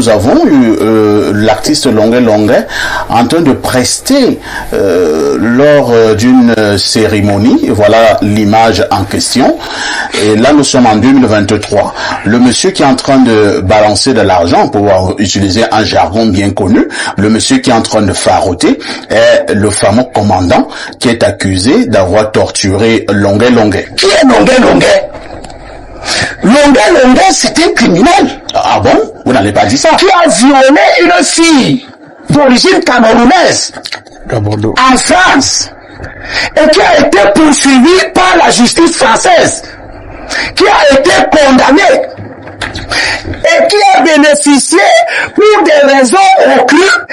nous avons eu l'artiste Longuet Longuet en train de prester lors d'une cérémonie. Voilà l'image en question. Et là, nous sommes en 2023. Le monsieur qui est en train de balancer de l'argent, pour utiliser un jargon bien connu, le monsieur qui est en train de faroter est le fameux commandant qui est accusé d'avoir torturé Longuet Longuet. Qui est Longuet Longuet? Longuet Longuet, c'est un criminel. Ah bon? Vous n'avez pas dit ça? Qui a violé une fille d'origine camerounaise en France et qui a été poursuivi par la justice française, qui a été condamné et qui a bénéficié pour des raisons occultes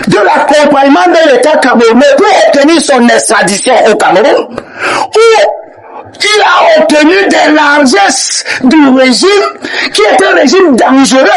de l'accompagnement de l'État camerounais pour obtenir son extradition au Cameroun, où il a obtenu des largesses du régime qui est un régime dangereux.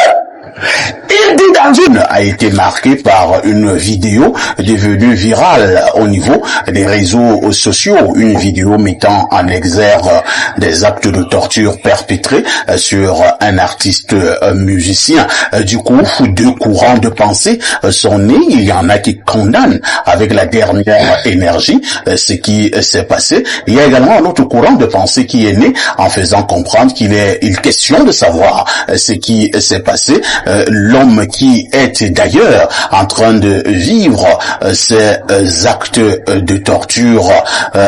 Il dit dans une... a été marqué par une vidéo devenue virale au niveau des réseaux sociaux, une vidéo mettant en exergue des actes de torture perpétrés sur un artiste musicien. Du coup, deux courants de pensée sont nés. Il y en a qui condamnent avec la dernière énergie ce qui s'est passé. Il y a également un autre courant de pensée qui est né en faisant comprendre qu'il est une question de savoir ce qui s'est passé. L'homme qui est d'ailleurs en train de vivre ces actes de torture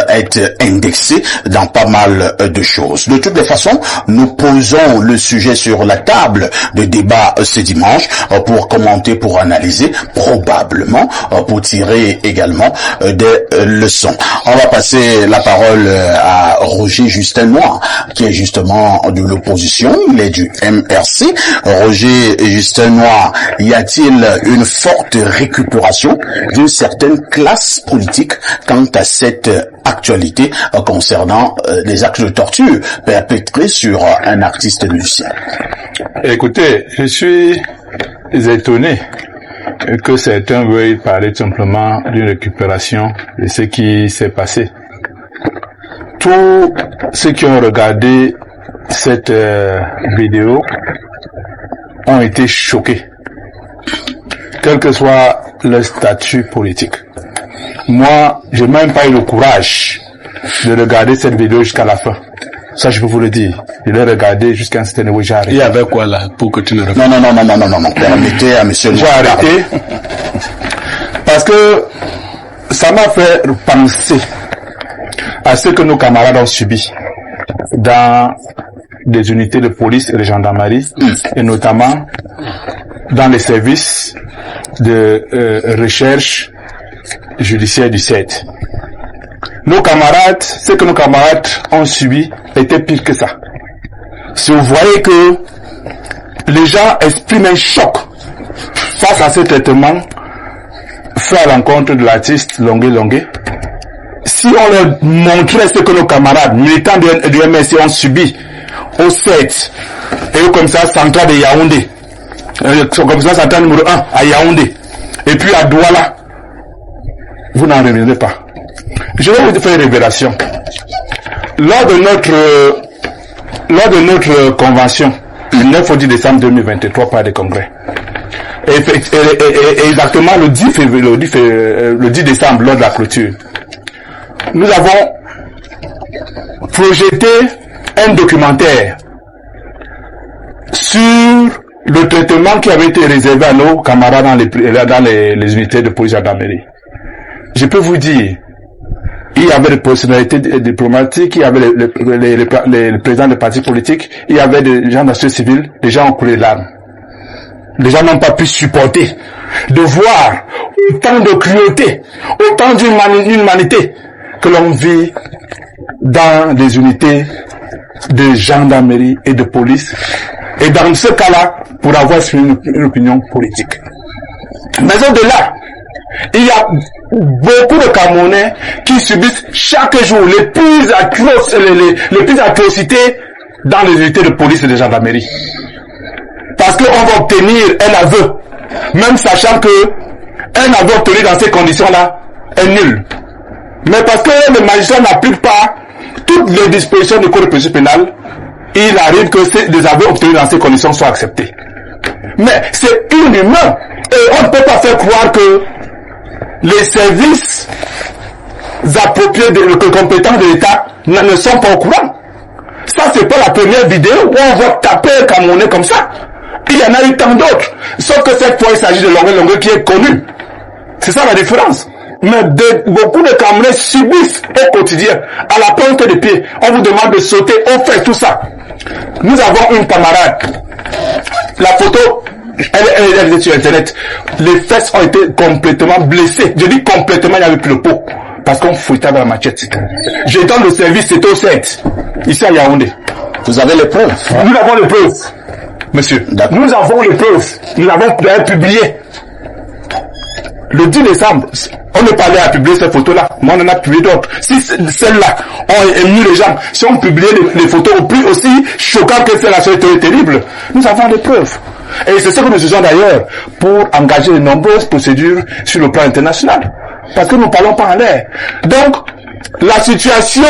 est indexé dans pas mal de choses. De toutes les façons, nous posons le sujet sur la table de débat ce dimanche pour commenter, pour analyser, probablement pour tirer également des leçons. On va passer la parole à Roger Justin Noir, qui est justement de l'opposition, il est du MRC. Roger Justin Noir, y a-t-il une forte récupération d'une certaine classe politique quant à cette actualité concernant les actes de torture perpétrés sur un artiste musicien? Écoutez, je suis étonné que certains veuillent parler simplement d'une récupération de ce qui s'est passé. Tous ceux qui ont regardé cette vidéo ont été choqués, quel que soit leur statut politique. Moi, j'ai même pas eu le courage de regarder cette vidéo jusqu'à la fin. Ça, je peux vous le dire. Je l'ai regardé jusqu'à un certain niveau, j'ai arrêté. Il y avait quoi là, pour que tu ne regardes? Non. Permettez à monsieur J'ai arrêté parce que ça m'a fait penser à ce que nos camarades ont subi dans des unités de police et de gendarmerie, et notamment dans les services de recherche judiciaire du 7. Ce que nos camarades ont subi était pire que ça. Si vous voyez que les gens expriment un choc face à ce traitement fait à l'encontre de l'artiste Longuet Longuet, si on leur montrait ce que nos camarades militants du MSC ont subi au 7 et au commissariat central de Yaoundé, au commissariat central numéro 1 à Yaoundé, et puis à Douala, vous n'en reviendrez pas. Je vais vous faire une révélation. Lors de notre convention, le 9 au 10 décembre 2023 par des congrès, et exactement le 10 décembre lors de la clôture, nous avons projeté un documentaire sur le traitement qui avait été réservé à nos camarades dans les unités de police gendarmerie. Je peux vous dire, il y avait des personnalités diplomatiques, il y avait les présidents des partis politiques, il y avait des gens de la société civile, les gens ont coulé larmes. Les gens n'ont pas pu supporter de voir autant de cruauté, autant d'humanité que l'on vit dans des unités de gendarmerie et de police, et dans ce cas-là, pour avoir une opinion politique. Mais au-delà, il y a beaucoup de Camerounais qui subissent chaque jour les plus atrocités dans les unités de police et de gendarmerie. Parce qu'on va obtenir un aveu, même sachant que un aveu obtenu dans ces conditions-là est nul. Mais parce que le magistrat n'applique pas toutes les dispositions du code de procédure pénale, il arrive que des aveux obtenus dans ces conditions soient acceptés. Mais c'est inhumain. Et on ne peut pas faire croire que les services appropriés, compétents de l'État ne sont pas au courant. Ça, c'est pas la première vidéo où on va taper un Camerounais comme ça. Il y en a eu tant d'autres. Sauf que cette fois, il s'agit de Longuet qui est connu. C'est ça la différence. Mais beaucoup de Camerounais subissent au quotidien, à la pointe des pieds. On vous demande de sauter, on fait tout ça. Nous avons une camarade. La photo, elle est sur Internet. Les fesses ont été complètement blessées. Je dis complètement avec le pot. Parce qu'on fouettait avec la machette. Je donne le service, c'est au 7. Ici à Yaoundé. Vous avez les preuves? Nous avons les preuves. Monsieur, nous avons les preuves. Nous avons publié. Le 10 décembre, on n'est pas allé à publier ces photos-là, mais on en a publié d'autres. Si celles-là ont ému les gens, si on publiait les photos au plus aussi choquant que celles-là, ça aurait été terrible, nous avons des preuves. Et c'est ce que nous faisons d'ailleurs pour engager de nombreuses procédures sur le plan international. Parce que nous ne parlons pas en l'air. Donc, la situation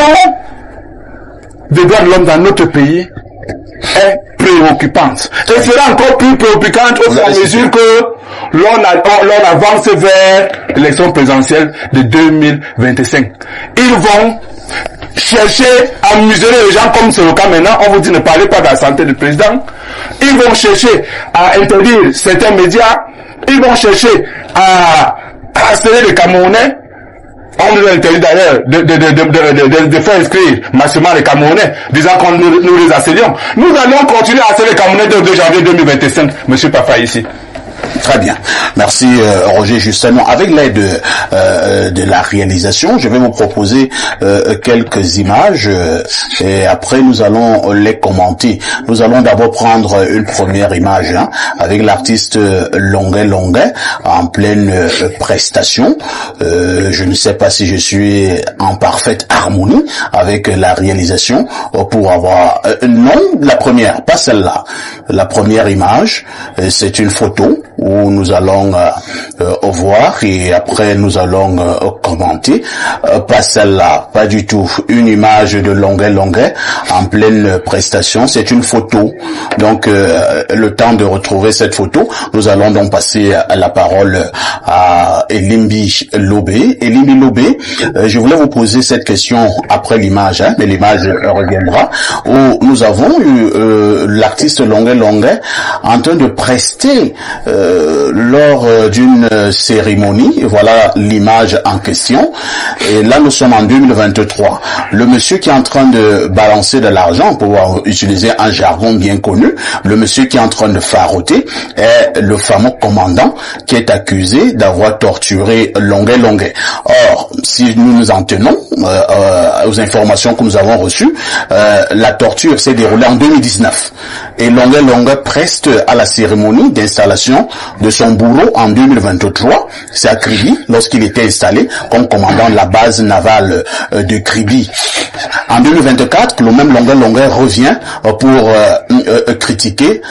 des droits de l'homme dans notre pays est préoccupante. Et sera encore plus préoccupante au fur et à mesure que l'on avance vers l'élection présidentielle de 2025. Ils vont chercher à museler les gens comme c'est le cas maintenant. On vous dit ne parlez pas de la santé du président. Ils vont chercher à interdire certains médias. Ils vont chercher à harceler les Camerounais. On nous a interdit d'ailleurs de faire inscrire massivement les Camerounais, disant qu'on nous les harcelions. Nous allons continuer à harceler les Camerounais de janvier 2025. Monsieur Papa ici. Très bien. Merci Roger. Justement, avec l'aide de la réalisation, je vais vous proposer quelques images et après nous allons les commenter. Nous allons d'abord prendre une première image avec l'artiste Longuet en pleine prestation. Je ne sais pas si je suis en parfaite harmonie avec la réalisation pour avoir... non, la première, pas celle-là. La première image, c'est une photo où nous allons voir et après nous allons commenter. Pas celle-là, pas du tout. Une image de Longuet en pleine prestation. C'est une photo. Donc le temps de retrouver cette photo, nous allons donc passer la parole à Elimbi Lobé. Elimbi Lobé, je voulais vous poser cette question après l'image, mais l'image reviendra, où nous avons eu l'artiste Longuet en train de prester lors d'une cérémonie. Voilà l'image en question. Et là, nous sommes en 2023. Le monsieur qui est en train de balancer de l'argent, pour utiliser un jargon bien connu, le monsieur qui est en train de faroter est le fameux commandant qui est accusé d'avoir torturé Longuet. Or, si nous nous en tenons aux informations que nous avons reçues, la torture s'est déroulée en 2019. Et Longuet preste à la cérémonie d'installation de son bourreau en 2023. C'est à Kribi, lorsqu'il était installé comme commandant de la base navale de Kribi. En 2024, le même Longuet revient pour critiquer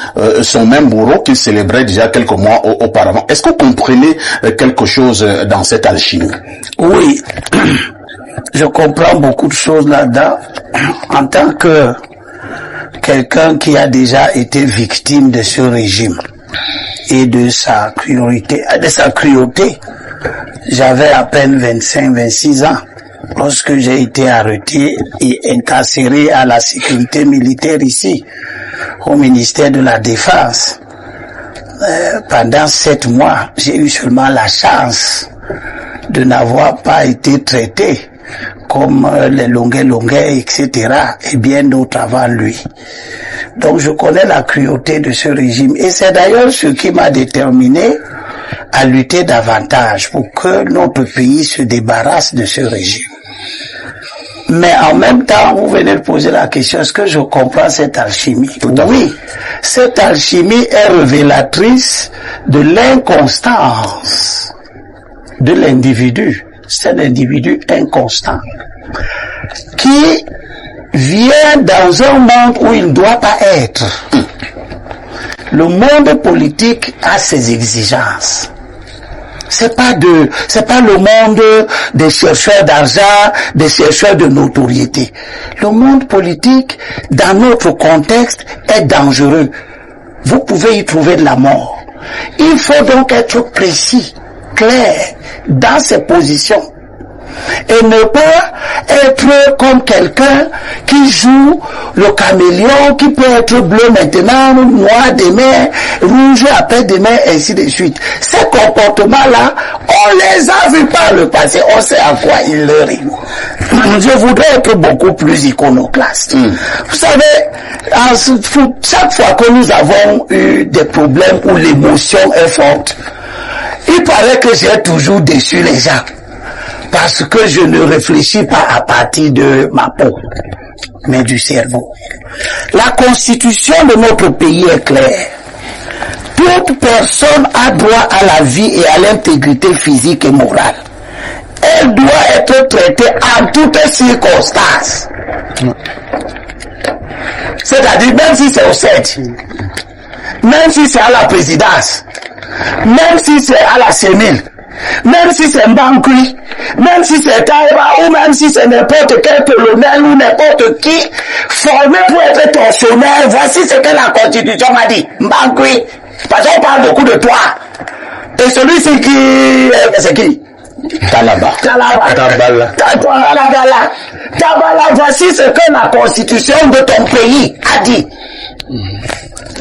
son même bourreau qu'il célébrait déjà quelques mois auparavant. Est-ce que vous comprenez quelque chose dans cette alchimie? Oui, je comprends beaucoup de choses là-dedans. En tant que quelqu'un qui a déjà été victime de ce régime et de sa cruauté, j'avais à peine 25-26 ans lorsque j'ai été arrêté et incarcéré à la sécurité militaire ici, au ministère de la Défense. Pendant 7 mois, j'ai eu seulement la chance de n'avoir pas été traité comme les Longuet, etc., et bien d'autres avant lui. Donc je connais la cruauté de ce régime, et c'est d'ailleurs ce qui m'a déterminé à lutter davantage pour que notre pays se débarrasse de ce régime. Mais en même temps, vous venez de poser la question, est-ce que je comprends cette alchimie? Oui, cette alchimie est révélatrice de l'inconstance de l'individu. C'est l'individu inconstant qui vient dans un monde où il ne doit pas être. Le monde politique a ses exigences. C'est pas le monde des chercheurs d'argent, des chercheurs de notoriété. Le monde politique, dans notre contexte, est dangereux. vous pouvez y trouver de la mort. Il faut donc être précis, clair, dans ses positions. Et ne pas être comme quelqu'un qui joue le caméléon, qui peut être bleu maintenant, noir demain, rouge après demain, ainsi de suite. Ces comportements-là, on les a vus par le passé, on sait à quoi ils riment. Je voudrais être beaucoup plus iconoclaste. Vous savez, chaque fois que nous avons eu des problèmes où l'émotion est forte, il paraît que j'ai toujours déçu les gens. Parce que je ne réfléchis pas à partir de ma peau, mais du cerveau. La constitution de notre pays est claire. Toute personne a droit à la vie et à l'intégrité physique et morale. Elle doit être traitée en toutes circonstances. C'est-à-dire, même si c'est au siège, même si c'est à la présidence, même si c'est à la CENIL, même si c'est Mbankui, même si c'est Taïba, ou même si c'est n'importe quel colonel ou n'importe qui formé pour être tortionnaire, voici ce que la Constitution m'a dit. Mbankui, parce qu'on parle beaucoup de toi. Et celui-ci qui... c'est qui? Talaba. Tabala, voici ce que la Constitution de ton pays a dit.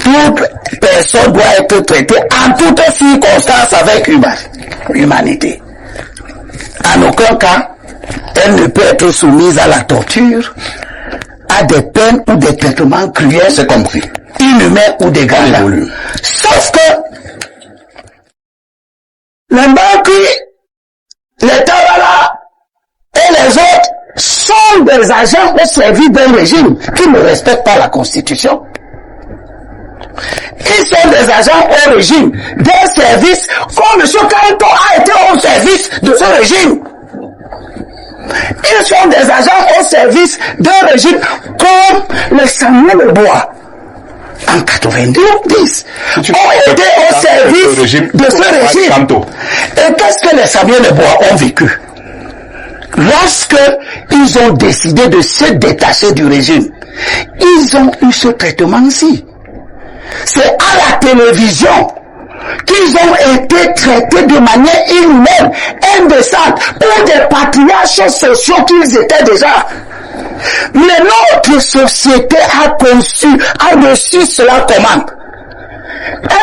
Toute personne doit être traitée en toutes circonstances avec humanité. En aucun cas, elle ne peut être soumise à la torture, à des peines ou des traitements cruels, c'est compris, inhumains ou dégradants. Sauf que les Mbankui, les Tabala et les autres sont des agents au service d'un régime qui ne respecte pas la Constitution. Ils sont des agents au régime d'un service comme M. Kanto a été au service de ce régime. Ils sont des agents au service d'un régime comme les Samuel Lebois en 90 ont été au service de ce régime. Et qu'est-ce que les Samuel Lebois ont vécu? Lorsque ils ont décidé de se détacher du régime, ils ont eu ce traitement-ci. C'est à la télévision qu'ils ont été traités de manière inhumaine, indécente, pour des patriarches sociaux qu'ils étaient déjà. Mais notre société a reçu cela comment?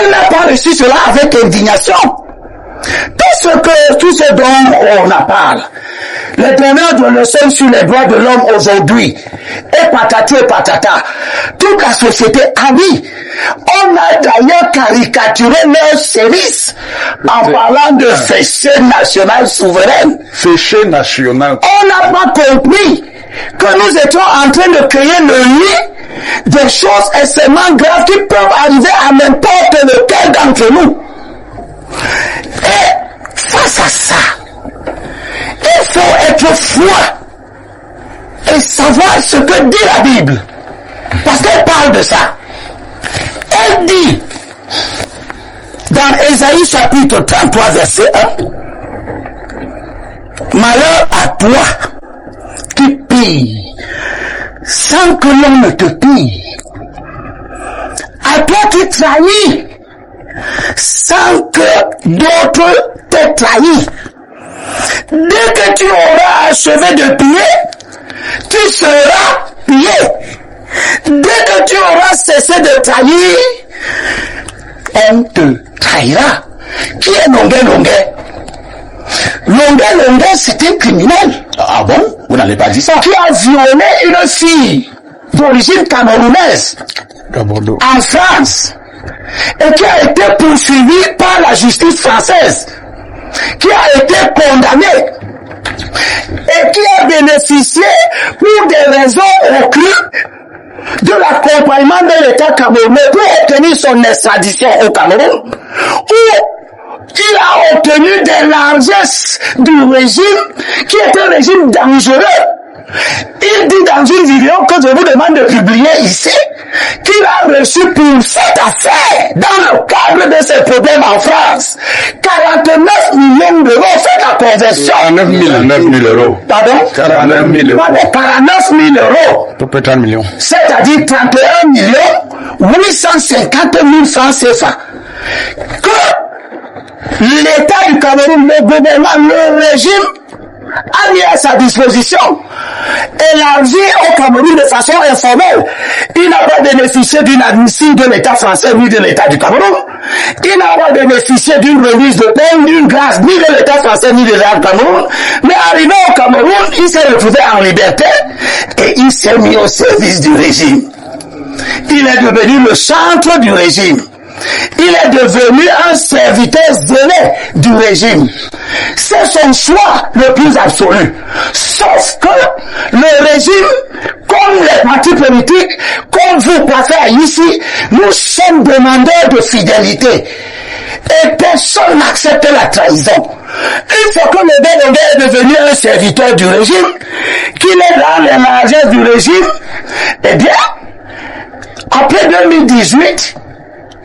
Elle n'a pas reçu cela avec indignation. Tout ce dont on en parle, les donneurs de leçons sur les droits de l'homme aujourd'hui, et patati et patata, toute la société a dit. On a d'ailleurs caricaturé leur service en parlant de fêché national souverain. Fêché national. On n'a pas compris que nous étions en train de créer le lit des choses extrêmement graves qui peuvent arriver à n'importe lequel d'entre nous. Et face à ça, il faut être froid et savoir ce que dit la Bible. Parce qu'elle parle de ça. Elle dit, dans Ésaïe chapitre 33, verset 1, malheur à toi qui pilles, sans que l'on ne te pille. À toi qui trahis, sans que d'autres t'aient trahi. Dès que tu auras achevé de piller, tu seras pillé. Dès que tu auras cessé de trahir, on te trahira. Qui est Longuet Longuet? Longuet Longuet, c'est un criminel. Ah bon? Vous n'avez pas dit ça? Qui a violé une fille d'origine camerounaise en France et qui a été poursuivi par la justice française, qui a été condamné et qui a bénéficié pour des raisons occultes de l'accompagnement de l'État camerounais pour obtenir son extradition au Cameroun, où il a obtenu des largesses du régime qui est un régime dangereux. Il dit dans une vidéo que je vous demande de publier ici qu'il a reçu pour cette affaire, dans le cadre de ses problèmes en France, 49 millions d'euros, faites la conversion. 49 000 euros. Pardon? 49 000 euros. 49 000 euros. À peu près 30 millions. C'est-à-dire 31 millions 850 000 francs CFA. Que l'État du Cameroun, le gouvernement, le régime a mis à sa disposition, élargi au Cameroun de façon informelle. Il n'a pas bénéficié d'une amnistie de l'État français ni de l'État du Cameroun. Il n'a pas bénéficié d'une remise de peine, d'une grâce ni de l'État français ni de l'État du Cameroun. Mais arrivé au Cameroun, il s'est retrouvé en liberté et il s'est mis au service du régime. Il est devenu le centre du régime. Il est devenu un serviteur zélé du régime. C'est son choix le plus absolu. Sauf que le régime, comme les partis politiques, comme vous passez ici, nous sommes demandeurs de fidélité. Et personne n'accepte la trahison. Une fois que le Bénonga est devenu un serviteur du régime, qu'il est dans les largesses du régime, eh bien, après 2018,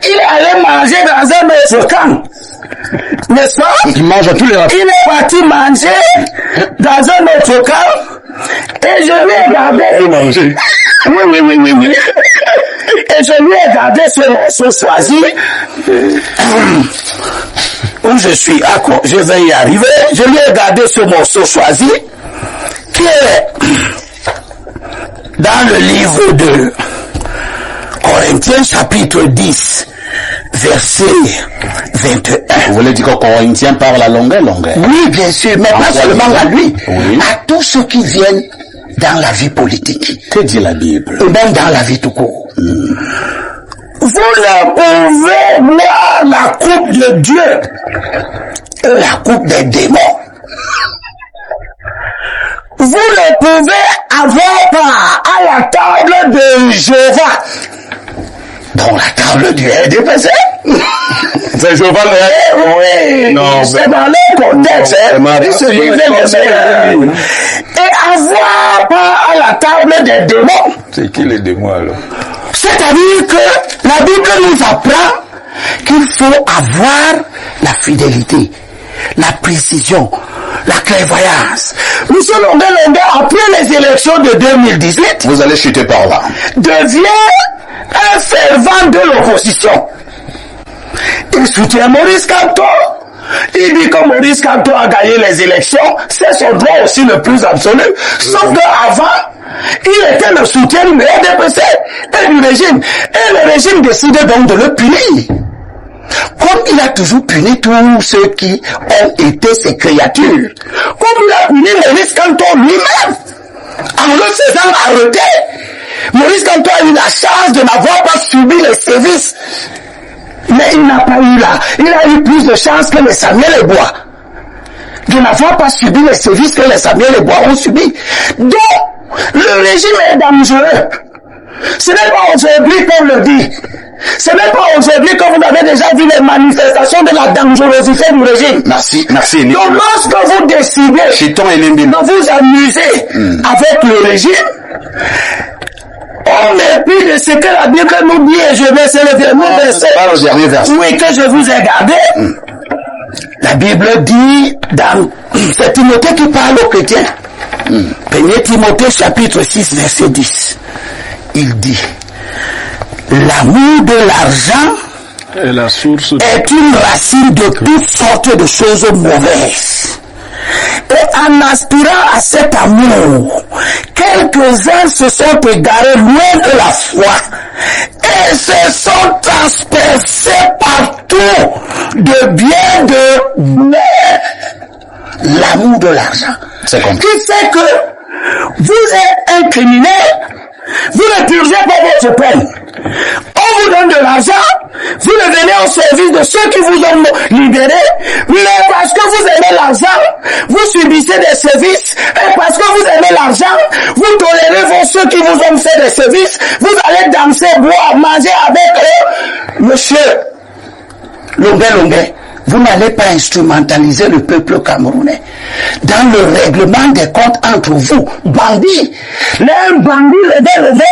il est allé manger dans un autre camp. N'est-ce pas? Il mange à tous les races. Il est parti manger dans un autre camp. Et je lui ai gardé. Oui. Et je lui ai gardé ce morceau choisi. Où je suis. Je vais y arriver. Je lui ai gardé ce morceau choisi. Qui est dans le livre de Corinthiens chapitre 10, verset 21. Vous voulez dire que Corinthiens parle à longueur? Oui, bien sûr, mais pas seulement à lui, oui. À tous ceux qui viennent dans la vie politique. Que dit la Bible? Et même dans la vie tout court. Vous ne pouvez voir la coupe de Dieu et la coupe des démons. Vous ne pouvez avoir part à la table de Jéhovah. Dans la table du RDPC. C'est Jéhovah le... Oui, non, c'est dans le contexte. Et avoir part à la table des démons. C'est qui les démons alors? C'est-à-dire que la Bible nous apprend qu'il faut avoir la fidélité, la précision, la clairvoyance. Monsieur Longuet, après les élections de 2018, vous allez chuter par là, devient un fervent de l'opposition. Il soutient Maurice Kamto. Il dit que Maurice Kamto a gagné les élections. C'est son droit aussi le plus absolu. Sauf qu'avant, il était le soutien du RDPC et du régime. Et le régime décidait donc de le punir. Comme il a toujours puni tous ceux qui ont été ses créatures. Comme il a puni Maurice Kamto lui-même. En le faisant arrêter. Maurice Kamto a eu la chance de n'avoir pas subi les sévices. Mais il n'a pas eu là. Il a eu plus de chance que les Samuel et Bois. De n'avoir pas subi les sévices que les Samuel et Bois ont subi. Donc, le régime est dangereux. Ce n'est pas aujourd'hui qu'on le dit. Ce n'est pas aujourd'hui que vous avez déjà vu les manifestations de la dangerosité du régime. Merci. Donc, lorsque vous décidez de vous amuser avec le régime, au mépris de ce que la Bible nous dit, et je vais se le verset, oui, que je vous ai gardé, la Bible dit, c'est Timothée qui parle aux chrétiens, 1 Timothée chapitre 6, verset 10, il dit, l'amour de l'argent est la source est une racine de toutes sortes de choses mauvaises. Et en aspirant à cet amour, quelques-uns se sont égarés loin de la foi et se sont transpercés partout de bien de l'amour de l'argent. C'est comme qui fait que vous êtes un criminel, vous ne purgez pas votre peine. On vous donne de l'argent, vous devenez au service de ceux qui vous ont libéré, mais parce que vous aimez l'argent, vous subissez des services, et parce que vous aimez l'argent, vous tolérez ceux qui vous ont fait des services, vous allez danser, boire, manger avec eux. Monsieur Longuet, vous n'allez pas instrumentaliser le peuple camerounais dans le règlement des comptes entre vous, bandits. Un bandit levé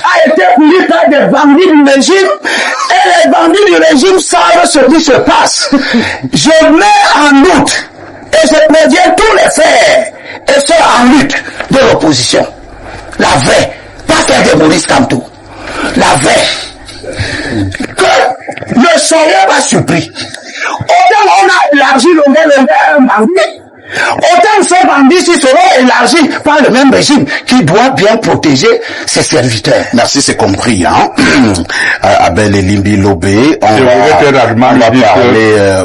a été puni par des bandits du régime Et les bandits du régime savent ce qui se passe. Je mets en doute et je préviens tous les frères et ceux en lutte de l'opposition. La vraie, pas celle de Maurice Kamto. La vraie. Que ne soyez pas surpris. Autant on a élargi le bandit, autant ces bandits seront élargis par le même régime qui doit bien protéger ses serviteurs. Merci, c'est compris, hein. Abel Elimbi Lobé, on va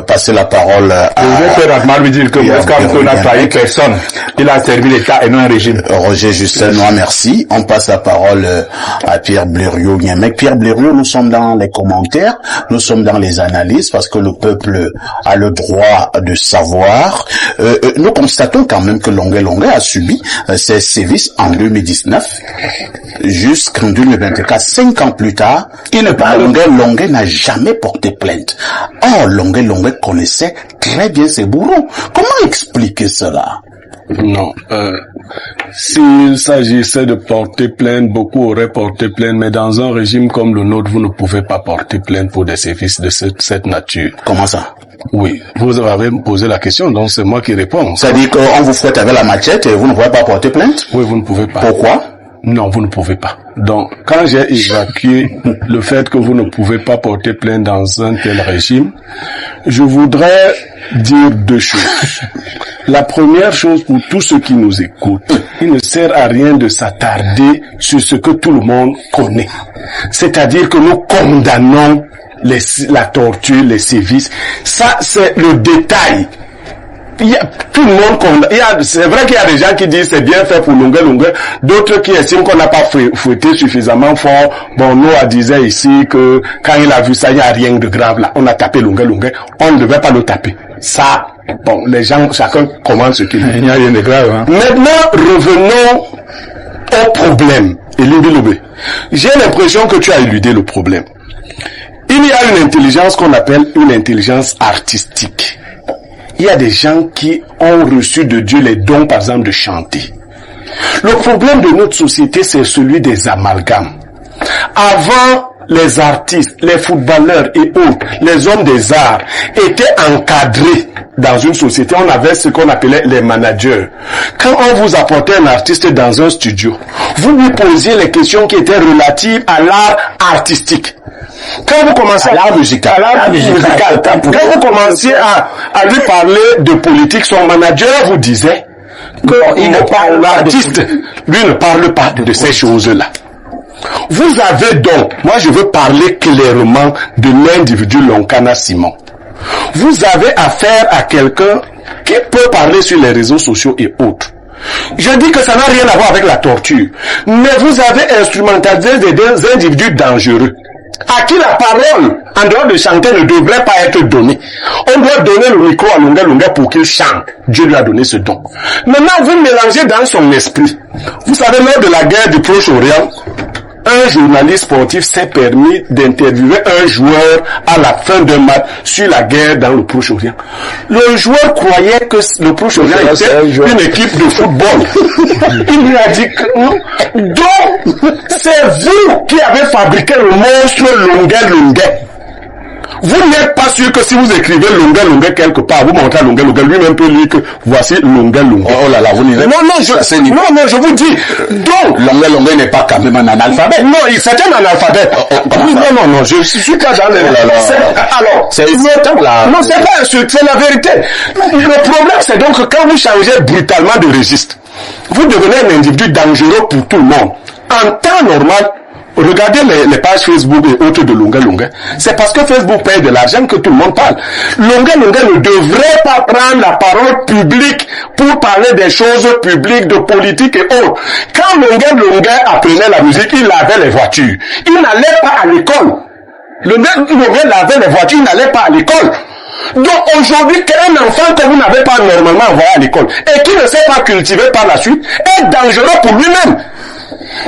passer la parole à... Je vais faire lui dire que Maurice Kamto n'a trahi personne. Il a servi l'État et non un régime. Roger Justin, merci. On passe la parole à Pierre Blériot-Niamek. Pierre Blériot, nous sommes dans les commentaires, nous sommes dans les analyses parce que le peuple a le droit de savoir. Nous constatons quand même que Longuet a subi ses sévices en 2019 jusqu'en 2024. 5 ans plus tard, Longuet n'a jamais porté plainte. Or, Longuet connaissait très bien ses bourreaux. Comment expliquer cela? Non. S'il s'agissait de porter plainte, beaucoup auraient porté plainte, mais dans un régime comme le nôtre, vous ne pouvez pas porter plainte pour des sévices de cette nature. Comment ça? Oui, vous avez posé la question, donc c'est moi qui réponds. C'est-à-dire qu'on vous fouette avec la machette et vous ne pouvez pas porter plainte? Oui, vous ne pouvez pas. Pourquoi? Non, vous ne pouvez pas. Donc, quand j'ai évacué le fait que vous ne pouvez pas porter plainte dans un tel régime, je voudrais dire 2 choses. La première chose, pour tous ceux qui nous écoutent, il ne sert à rien de s'attarder sur ce que tout le monde connaît. C'est-à-dire que nous condamnons la torture, les sévices. Ça, c'est le détail. Tout le monde c'est vrai qu'il y a des gens qui disent c'est bien fait pour Longuet, d'autres qui estiment qu'on n'a pas fouetté suffisamment fort. Bon, Noah disait ici que quand il a vu ça, il n'y a rien de grave là. On a tapé Longuet, on ne devait pas le taper. Ça, bon, les gens, chacun commande ce qu'il veut. Il n'y a rien de grave, hein. Maintenant, revenons au problème. Elimbi Lobé, j'ai l'impression que tu as éludé le problème. Il y a une intelligence qu'on appelle une intelligence artistique. Il y a des gens qui ont reçu de Dieu les dons, par exemple, de chanter. Le problème de notre société, c'est celui des amalgames. Avant, les artistes, les footballeurs et autres, les hommes des arts, étaient encadrés dans une société. On avait ce qu'on appelait les managers. Quand on vous apportait un artiste dans un studio, vous lui posiez les questions qui étaient relatives à l'art artistique. Quand vous commencez à l'art musical, quand vous commenciez à lui parler de politique, son manager vous disait que l'artiste, lui, ne parle pas de ces choses-là. Vous avez donc, moi je veux parler clairement de l'individu Lonkana Simon. Vous avez affaire à quelqu'un qui peut parler sur les réseaux sociaux et autres. Je dis que ça n'a rien à voir avec la torture, mais vous avez instrumentalisé des individus dangereux à qui la parole, en dehors de chanter, ne devrait pas être donnée. On doit donner le micro à Longuet pour qu'il chante. Dieu lui a donné ce don. Maintenant, vous mélangez dans son esprit. Vous savez, lors de la guerre du Proche-Orient, un journaliste sportif s'est permis d'interviewer un joueur à la fin d'un match sur la guerre dans le Proche-Orient. Le joueur croyait que le Proche-Orient était une équipe de football. Il lui a dit que donc, c'est vous qui avez fabriqué le monstre Longuet. Vous n'êtes pas sûr que si vous écrivez Longuet quelque part, vous montrez Longuet, lui-même peut lire que voici Longuet. Oh là là, vous n'irez pas. Non, je vous dis. Donc, Longuet n'est pas quand même un analphabète. Non, c'est un analphabète. Non, je suis pas dans les... Alors, c'est la vérité. Le problème, c'est donc que quand vous changez brutalement de registre, vous devenez un individu dangereux pour tout le monde. En temps normal, regardez les pages Facebook et autres de Longuet. C'est parce que Facebook paye de l'argent que tout le monde parle. Longuet ne devrait pas prendre la parole publique pour parler des choses publiques, de politique et autres. Quand Longuet apprenait la musique, il lavait les voitures. Il n'allait pas à l'école. Longuet lavait les voitures, il n'allait pas à l'école. Donc aujourd'hui, qu'un enfant que vous n'avez pas normalement envoyé à l'école et qui ne sait pas cultiver par la suite est dangereux pour lui-même.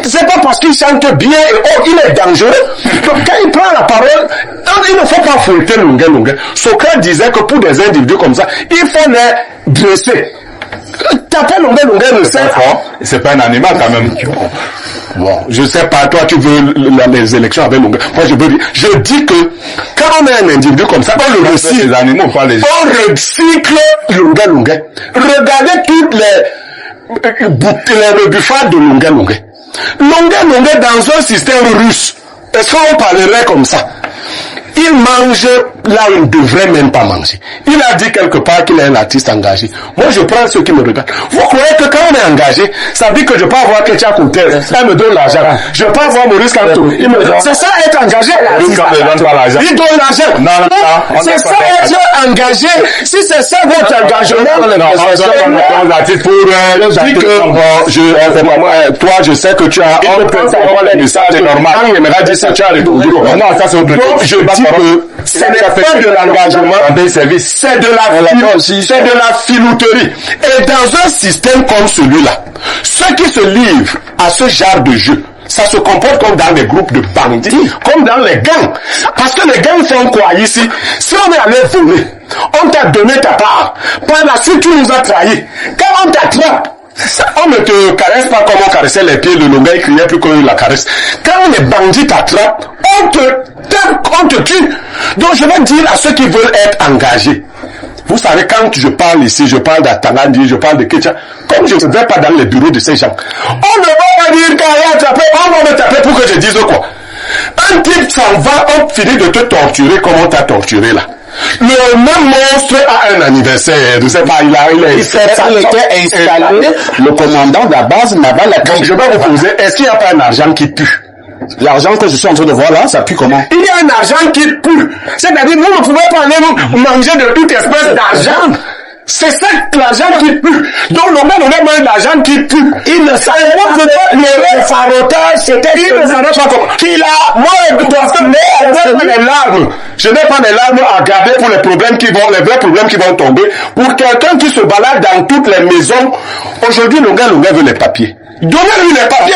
C'est pas parce qu'il chante bien et il est dangereux. Donc quand il prend la parole, il ne faut pas fouetter Longuet. Socrate disait que pour des individus comme ça, il faut les dresser. Taper Longuet ne sert pas. C'est pas un animal quand même. Bon, je sais pas, toi tu veux les élections avec Longuet. Moi je dis que quand on a un individu comme ça, on le recycle. Les animaux, pas les... On recycle Longuet. Regardez toutes les rebuffades de Longuet. Longuet dans un système russe. Est-ce qu'on parlerait comme ça? Il mange là où il ne devrait même pas manger. Il a dit quelque part qu'il est un artiste engagé. Moi, je prends ceux qui me regardent. Vous croyez que quand on est engagé, ça veut dire que je peux avoir quelqu'un à côté, elle me donne l'argent. Je peux avoir Maurice Kamto. C'est ça être engagé. Il donne l'argent. Non. C'est ça être engagé. Si c'est ça votre engagement, toi, je sais que tu as un message normal. Il me dit ça, tu as répondu. Non, ça c'est autre chose. Je dis que ce n'est pas de l'engagement, c'est de la filouterie. Et dans un système comme celui-là, ceux qui se livrent à ce genre de jeu, ça se comporte comme dans des groupes de bandits, comme dans les gangs. Parce que les gangs font quoi ici? Si on est allé voler, on t'a donné ta part. Par la suite, tu nous as trahis. Quand on t'attrape, on ne te caresse pas comme on caressait les pieds de Longuet, il criait plus qu'on la caresse. Quand les bandits t'attrapent, on te tue. Donc je vais dire à ceux qui veulent être engagés. Vous savez, quand je parle ici, je parle d'Atalandi, je parle de Ketcha, comme je ne vais pas dans les bureaux de ces gens, on ne va pas dire quand il a attrapé, on va me taper pour que je dise quoi. Un type s'en va, on finit de te torturer comme on t'a torturé là. Le même monstre a un anniversaire, je ne sais pas, il était installé, le commandant de la base navale. Donc je vais vous poser, est-ce qu'il n'y a pas un argent qui pue? L'argent que je suis en train de voir là, ça pue comment? Il y a un argent qui pue. C'est-à-dire, vous ne pouvez pas aller manger de toute espèce d'argent. C'est ça l'argent qui pue. Donc le même on a l'argent qui pue. Il ne savait pas que le farotage c'était. Il ne savait pas comment. Qu'il a. Moi, je n'ai pas les larmes. Je n'ai pas les larmes à garder pour les problèmes qui vont, les vrais problèmes qui vont tomber. Pour quelqu'un qui se balade dans toutes les maisons. Aujourd'hui, le gars veut les papiers. Donnez-lui les papiers.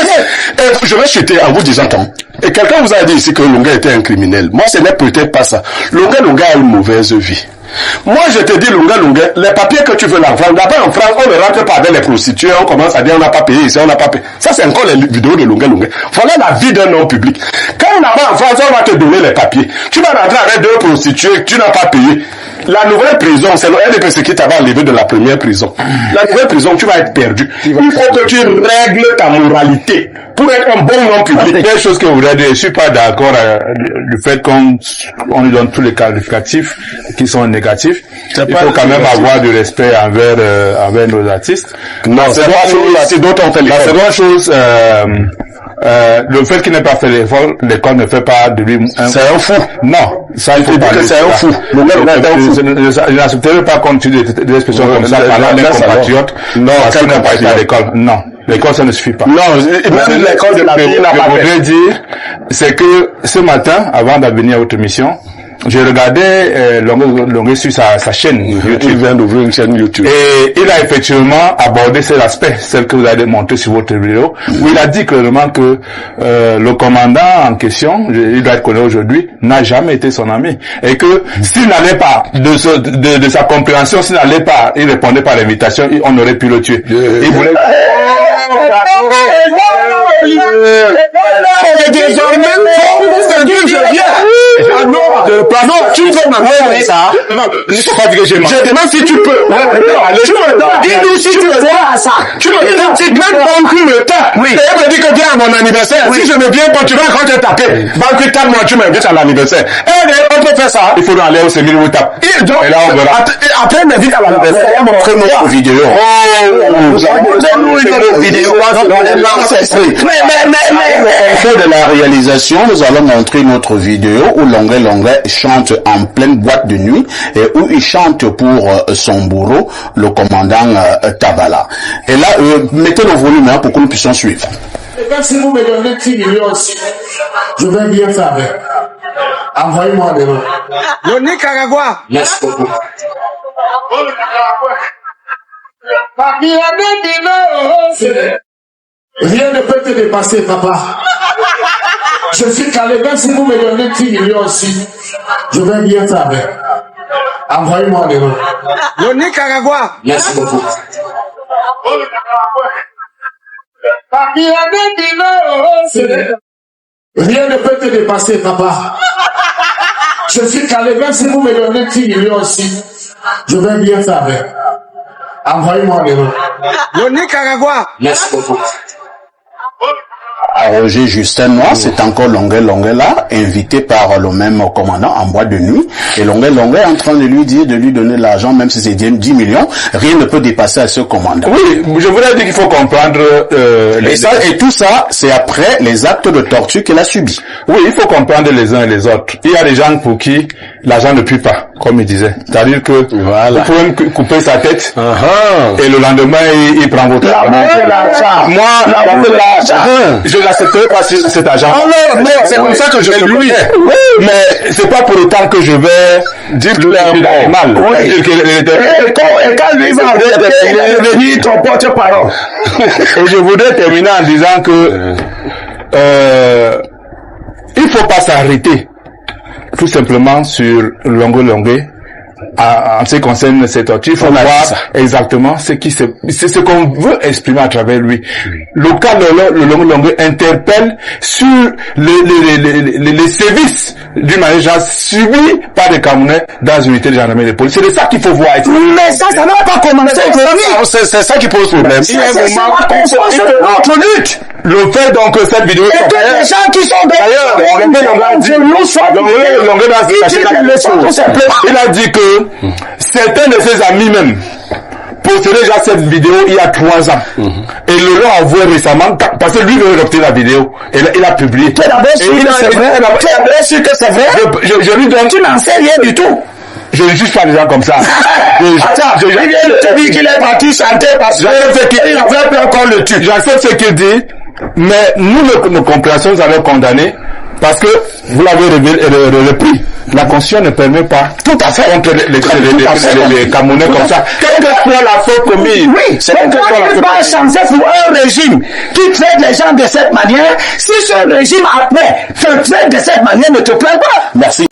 Et je vais chuter en vous disant tant. Et quelqu'un vous a dit ici que Longuet était un criminel. Moi, ce n'est peut-être pas ça. Longuet a une mauvaise vie. Moi, je te dis, Longuet, les papiers que tu veux l'enfant, d'abord en France, on ne rentre pas avec les prostituées, on commence à dire on n'a pas payé ici, on n'a pas payé. Ça, c'est encore les vidéos de Longuet. Voilà la vie d'un homme public. Quand on arrive en France, on va te donner les papiers. Tu vas rentrer avec deux prostituées, tu n'as pas payé. La nouvelle prison, c'est le RDPC qui t'avait enlevé de la première prison. La nouvelle prison, tu vas être perdu. Il faut que tu règles ta moralité pour être un bon homme public. Quelque chose que vous voulez dire, je suis pas d'accord du fait qu'on lui donne tous les qualificatifs qui sont négatifs. Il faut quand même avoir du respect envers nos artistes. Non, c'est d'autres ont fait la seconde chose, le fait qu'il n'ait pas fait l'école ne fait pas de lui c'est un fou. Non, ça il faut pas dire que c'est un fou. Je n'accepterai pas qu'on utilise des expressions comme ça par les compatriotes. Non, qu'il n'a pas été à l'école. Non. L'école, ça ne suffit pas. Non, même l'école de la vie n'a pas fait. Ce que je voudrais dire, c'est que ce matin, avant de venir à votre émission, j'ai regardé Longuet sur sa chaîne YouTube. Il vient d'ouvrir une chaîne YouTube. Et il a effectivement abordé cet aspect, celle que vous avez montré sur votre vidéo, où il a dit clairement que le commandant en question, il doit être connu aujourd'hui, n'a jamais été son ami. Et que s'il n'allait pas, de sa compréhension, s'il n'allait pas, il répondait pas à l'invitation, on aurait pu le tuer. Il voulait... Non, tu peux m'amener ça. Je demande si tu peux. Dis-nous si tu veux voir ça. Tu me banques le temps. Oui. Et elle me dit que viens à mon anniversaire. Si je ne viens pas, tu vas quand te taper. Banque moi, tu m'invites à l'anniversaire. On peut faire ça. Il faut aller au séminaire où tape. Et là, on verra. Après, m'invite à l'anniversaire. Montrez-moi vos vidéos. Au cours de la réalisation, nous allons montrer notre vidéo où Longuet chante en pleine boîte de nuit et où il chante pour son bourreau, le commandant Tabala. Et là, mettez le volume pour que nous puissions suivre. Et même si vous me donnez 10 millions aussi, je vais bien faire avec. Envoyez-moi des noms. Le Nicaragua. Merci beaucoup. Rien ne peut te dépasser, papa. Je suis calé, même si vous me donnez 10 millions aussi, je vais bien faire avec. Envoyez-moi des noms. Le Nicaragua. Merci beaucoup. Rien ne peut te dépasser, papa. Je suis calé, même si vous me donnez 10 millions aussi, je vais bien faire avec. Envoyez-moi l'euro. Merci beaucoup. Roger Justin Noir, c'est encore Longuet là, invité par le même commandant en boîte de nuit. Et Longuet est en train de lui dire de lui donner de l'argent, même si c'est 10 millions. Rien ne peut dépasser à ce commandant. Oui, je voulais dire qu'il faut comprendre... et tout ça, c'est après les actes de torture qu'il a subis. Oui, il faut comprendre les uns et les autres. Il y a des gens pour qui l'argent ne pue pas, comme il disait. C'est-à-dire que vous pouvez me couper sa tête et le lendemain, il prend votre argent. Moi, je n'accepterai pas cet argent. Non, c'est comme ça que je le lui. Mais c'est pas pour autant que je vais dire que il a mal. Et quand lui va revenir ton porte-parole. Et je voudrais terminer en disant que il faut pas s'arrêter tout simplement sur Longuet. En ce qui concerne cette torture, il faut voir exactement c'est ce qu'on veut exprimer à travers lui. Le cas de Longuet interpelle sur les services d'une manière générale subis par des Camerounais dans une unité de gendarmerie de police. C'est de ça qu'il faut voir. Mais ça n'a pas commencé. C'est ça qui pose problème. C'est notre lutte. Le fait donc que cette vidéo et que les gens qui sont il a dit que certains de ses amis même possédaient déjà cette vidéo il y a 3 ans et le l'ont envoyé récemment parce que lui veut adopter la vidéo et il a publié. C'est vrai. Je lui donne. Tu n'en sais rien du tout. Je ne juge pas les gens comme ça. Il vient de te dire qu'il est parti chanter parce qu'il avait peur qu'on le tue. J'accepte ce qu'il dit, mais nous, nos compréhensions, nous avons condamné parce que vous l'avez repris. La Constitution ne permet pas tout à fait contre les Camerounais comme ça. Quelle que soit la faute commise. Oui, c'est pas changer pour un régime qui traite les gens de cette manière. Si ce régime après te traite de cette manière, ne te plaît pas. Merci.